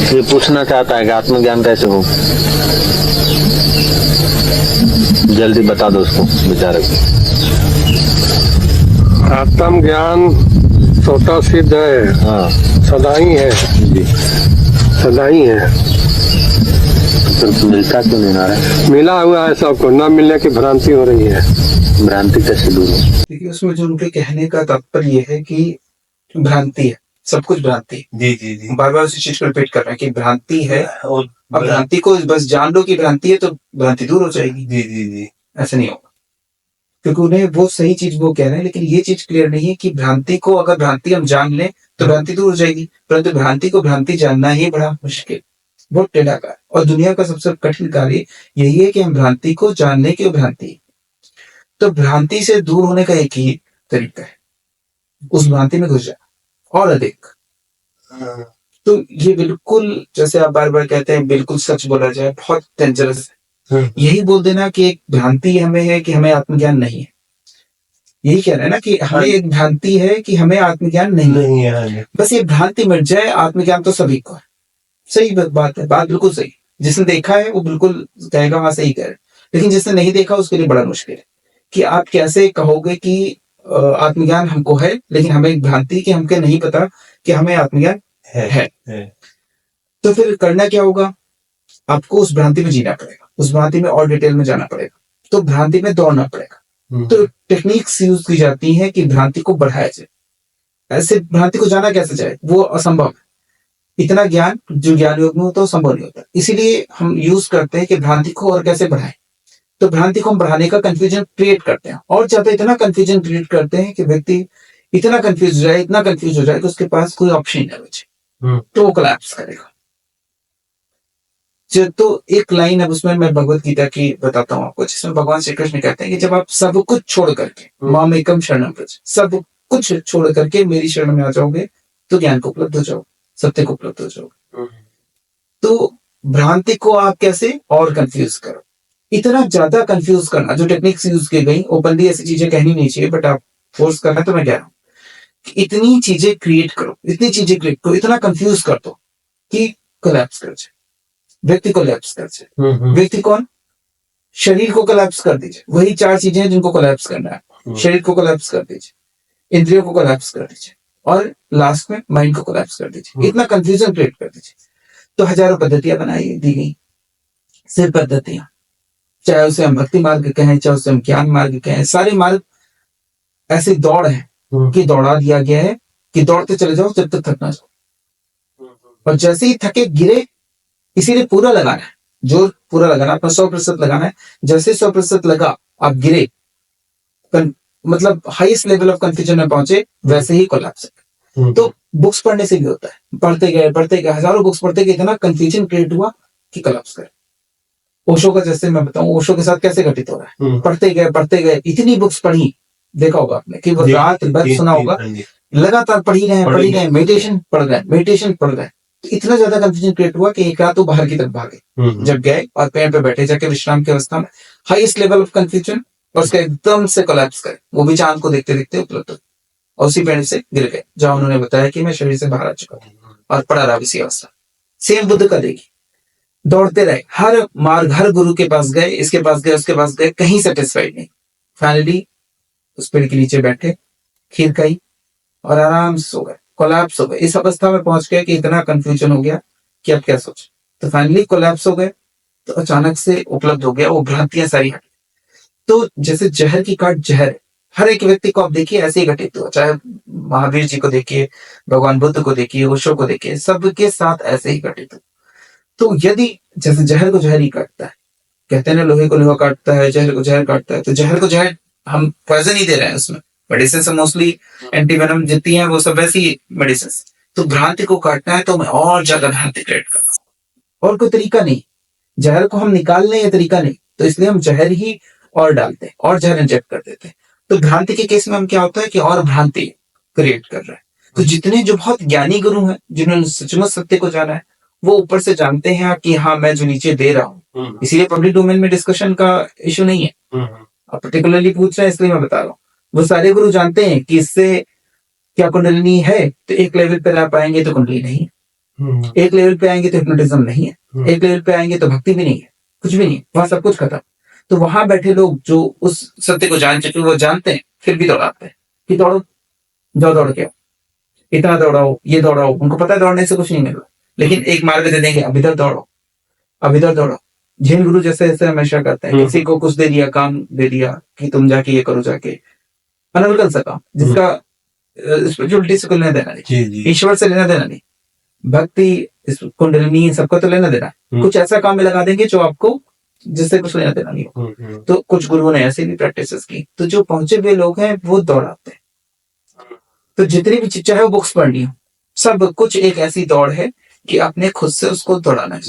ये पूछना चाहता है कि आत्मज्ञान कैसे हो, जल्दी बता दो उसको बेचारे को। आत्मज्ञान स्वतः सिद्ध है, हाँ सदा ही है, जी, सदा ही है। तो मिलता क्यों नहीं आ रहा है? मिला हुआ है सबको, न मिलने की भ्रांति हो रही है। भ्रांति कैसे दूर हो? देखिए उसमें जो उनके कहने का तात्पर्य ये है कि भ्रांति है, सब कुछ भ्रांति है। जी जी जी। बार बार उसी चीज को रिपीट कर रहे हैं कि भ्रांति है, और अब भ्रांति को बस जान लो कि भ्रांति है तो भ्रांति दूर हो जाएगी। जी जी जी। ऐसा नहीं होगा, क्योंकि उन्हें वो सही चीज वो कह रहे हैं, लेकिन ये चीज क्लियर नहीं है कि भ्रांति को अगर भ्रांति हम जान लें तो भ्रांति दूर हो जाएगी, परंतु भ्रांति को भ्रांति जानना ही बड़ा मुश्किल, बहुत टेढ़ा कार्य। और दुनिया का सबसे कठिन कार्य यही है कि हम भ्रांति को जान लें कि वो भ्रांति है। तो भ्रांति से दूर होने का एक ही तरीका है, उस भ्रांति में घुस जाना और अधिक। तो ये बिल्कुल, जैसे आप बार बार कहते हैं बिल्कुल सच बोला जाए, बहुत डेंजरस है। यही बोल देना कि एक भ्रांति हमें है कि हमें आत्मज्ञान नहीं है, यही कह रहे हैं ना कि हमें एक भ्रांति है कि हमें आत्मज्ञान नहीं है। नहीं है, बस ये भ्रांति मिट जाए, आत्मज्ञान तो सभी को है। सही बात है, बात बिल्कुल सही। जिसने देखा है वो बिल्कुल कहेगा हाँ सही कह रहे, लेकिन जिसने नहीं देखा उसके लिए बड़ा मुश्किल है कि आप कैसे कहोगे कि आत्मज्ञान हमको है, लेकिन हमें एक भ्रांति कि हमको नहीं पता कि हमें आत्मज्ञान है। तो फिर करना क्या होगा? आपको उस भ्रांति में जीना पड़ेगा, उस भ्रांति में और डिटेल में जाना पड़ेगा, तो भ्रांति में दौड़ना पड़ेगा। तो टेक्निक्स यूज की जाती है कि भ्रांति को बढ़ाया जाए। ऐसे भ्रांति को जाना कैसे जाए, वो असंभव है। इतना ज्ञान जो ज्ञान योग में होता है संभव नहीं होता, इसीलिए हम यूज करते हैं कि भ्रांति को और कैसे बढ़ाएं। तो भ्रांति को हम बढ़ाने का कंफ्यूजन क्रिएट करते हैं, और ज्यादा इतना कंफ्यूजन क्रिएट करते हैं कि व्यक्ति इतना कंफ्यूज हो जाए, इतना कंफ्यूज हो जाए कि उसके पास कोई ऑप्शन नहीं बचे, तो वो कोलैप्स करेगा। तो एक लाइन अब उसमें मैं भगवत गीता की बताता हूँ आपको, जिसमें भगवान श्री कृष्ण कहते हैं कि जब आप सब कुछ छोड़ करके मामेकम शरणम व्रज, सब कुछ छोड़ करके मेरी शरण में आ जाओगे तो ज्ञान को उपलब्ध हो जाओगे, सत्य को उपलब्ध हो जाओगे। तो भ्रांति को आप कैसे और कंफ्यूज करो, इतना ज्यादा कंफ्यूज करना, जो टेक्निक्स यूज की गई, ओपनली ऐसी चीजें कहनी नहीं चाहिए, बट आप फोर्स करना, तो मैं कह रहा हूँ कि इतनी चीजें क्रिएट करो, इतनी चीजें क्रिएट करो, इतना कंफ्यूज कर दो कि कोलैप्स कर जाए, व्यक्ति कोलैप्स कर जाए। व्यक्ति कौन? शरीर को कोलैप्स कर दीजिए, वही चार चीजें हैं जिनको कोलैप्स करना है। शरीर को कोलैप्स कर दीजिए, इंद्रियों को कोलैप्स कर दीजिए, और लास्ट में माइंड को कोलैप्स कर दीजिए। इतना कंफ्यूजन क्रिएट कर दीजिए। तो हजारों पद्धतियां बनाई दी गई, सिर्फ पद्धतियां, चाहे उसे हम भक्ति मार्ग कहें, चाहे उसे हम ज्ञान मार्ग कहें, सारे मार्ग ऐसे दौड़ है कि दौड़ा दिया गया है कि दौड़ते चले जाओ जब तक थक ना जाओ, और जैसे ही थके गिरे, इसीलिए पूरा लगाना है, जोर पूरा लगाना, अपना 100% लगाना है। जैसे 100% लगा, आप गिरे, मतलब हाईएस्ट लेवल ऑफ कंफ्यूजन में पहुंचे, वैसे ही कोलैप्स है। तो बुक्स पढ़ने से भी होता है, पढ़ते गए हजारों बुक्स पढ़ते गए, इतना कंफ्यूजन क्रिएट हुआ कि कोलैप्स करे। ओशो का जैसे मैं बताऊं, ओशो के साथ कैसे घटित हो रहा है, पढ़ते गए, इतनी बुक्स पढ़ी, देखा होगा आपने कि वो रात भर सुना होगा, लगातार पढ़ ही रहे, मेडिटेशन पढ़ रहे, तो इतना ज्यादा कंफ्यूजन क्रिएट हुआ कि एक रात तो बाहर की तरफ भागे। जब गए और पेड़ पे बैठे जाके विश्राम की अवस्था में, हाईएस्ट लेवल ऑफ कंफ्यूजन, और उसका एकदम से कोलैप्स करे, वो भी चांद को देखते देखते उपलब्ध हो, और उसी पेड़ से गिर गए जहां उन्होंने बताया कि मैं शरीर से बाहर आ चुका हूँ, और पड़ा रहा इसी अवस्था। सेम बुद्ध का देखिए, दौड़ते रहे, हर मार्ग, हर गुरु के पास गए, इसके पास गए, उसके पास गए, कहीं सेटिस्फाइड नहीं। फाइनली उस पेड़ के नीचे बैठे, खीर खाई और आराम से सो गए, कोलैप्स हो गए। इस अवस्था में पहुंच गए कि इतना कंफ्यूजन हो गया कि अब क्या सोचे। तो फाइनली कोलैप्स हो गए, तो अचानक से उपलब्ध हो गया, वो भ्रांतियां सारी हट। तो जैसे जहर की काट जहर है, हर एक व्यक्ति को आप देखिए ऐसे ही घटित हुआ, चाहे महावीर जी को देखिए, भगवान बुद्ध को देखिए, ओशो को देखिए, सबके साथ ऐसे ही घटित हुआ। तो यदि जैसे जहर को जहर ही काटता है, कहते हैं ना लोहे को लोहा काटता है, जहर को जहर काटता है, तो जहर को जहर हम पॉइजन ही दे रहे हैं उसमें। मेडिसिन से मोस्टली एंटीवेनम जितनी है वो सब वैसी मेडिसिन। तो भ्रांति को काटना है तो हमें और ज्यादा भ्रांति क्रिएट करना, और कोई तरीका नहीं। जहर को हम निकालने ये तरीका नहीं, तो इसलिए हम जहर ही और डालते हैं और जहर इंजेक्ट कर देते हैं। तो भ्रांति के केस में हम क्या होता है कि और भ्रांति क्रिएट कर रहे हैं। तो जितने जो बहुत ज्ञानी गुरु हैं, जिन्होंने सचमुच सत्य को जाना है, वो ऊपर से जानते हैं कि हाँ मैं जो नीचे दे रहा हूँ, इसीलिए पब्लिक डोमेन में डिस्कशन का इशू नहीं है। आप पर्टिकुलरली पूछ रहे हैं इसलिए मैं बता रहा हूँ। वो सारे गुरु जानते हैं कि इससे क्या कुंडलिनी है, तो एक लेवल पर आप आएंगे तो कुंडली नहीं, एक लेवल पे आएंगे तो हिप्नोटिज्म नहीं है, एक लेवल पे आएंगे तो भक्ति भी नहीं है, कुछ भी नहीं है, वहां सब कुछ खत्म। तो वहां बैठे लोग जो उस सत्य को जान चुके वो जानते हैं, फिर भी दौड़ाते हैं कि दौड़ो, जाओ दौड़ के आओ, इतना दौड़ाओ, ये दौड़ाओ। उनको पता है दौड़ने से कुछ नहीं मिल रहा, लेकिन एक मार्ग दे देंगे, अब इधर दौड़ो, अब इधर दौड़ो। जैन गुरु जैसे ऐसे हमेशा करते हैं, किसी को कुछ दे दिया, काम दे दिया कि तुम जाके ये करो, जाके अनर्गल सा काम जिसका स्पिरिचुअलिटी से कोई लेना देना नहीं, ईश्वर से लेना देना नहीं, भक्ति इस कुंडलिनी सबका तो लेना देना, कुछ ऐसा काम में लगा देंगे जो आपको जिससे कुछ लेना देना नहीं हो। तो कुछ गुरुओं ने ऐसे भी प्रैक्टिसेस की, तो जो पहुंचे हुए लोग हैं वो दौड़ाते हैं। तो जितनी भी चीज चाहे वो बुक्स पढ़नी हो, सब कुछ एक ऐसी दौड़ है कि आपने खुद से उसको दौड़ाना है।